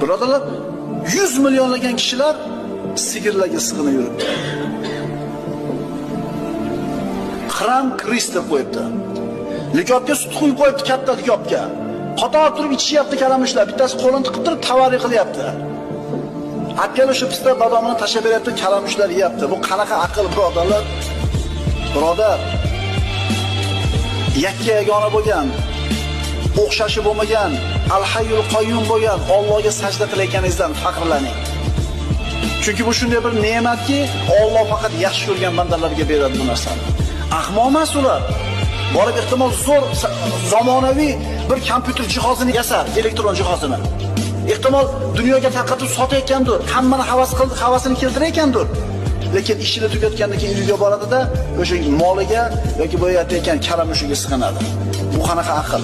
Birodarlar, 100 millionlagan kishilar sigirlarga sig'inib yuribdi. Xram Krist deb qo'yibdi. Likopga sut quyib qo'yibdi, katta likopga. Qator turib ichishyapti kalamushlar. Bittasi qo'lini tiqib turib tavari qilyapti. Akkala shu pista badomini tashlab beryapti, kalamushlar yeyapti. Bu qanaqa aql, birodarlar? Birodar, yakka yagona bo'lgan, o'xshashi bo'lmagan, Al-Hayyul Qayyum bo'lgan Allohga sajda qilayotganingizdan faxrlaning. Chunki bu shunday bir ne'matki, Alloh faqat yaxshi ko'rgan bandalarga beradi bu narsani. Ahmoq emas ular. Borib ehtimol zo'r zamonaviy bir kompyuter jihozini yasar, elektron jihozini. Ehtimol dunyoga tarqatib sotayotgandir, hammani havasini keltirayotgandir. Lekin ishini tugatgandan keyin uyiga boradida o'sha moliga yoki bo'yatayotgan kalamushiga sig'inadi. Bu qanaqa aql?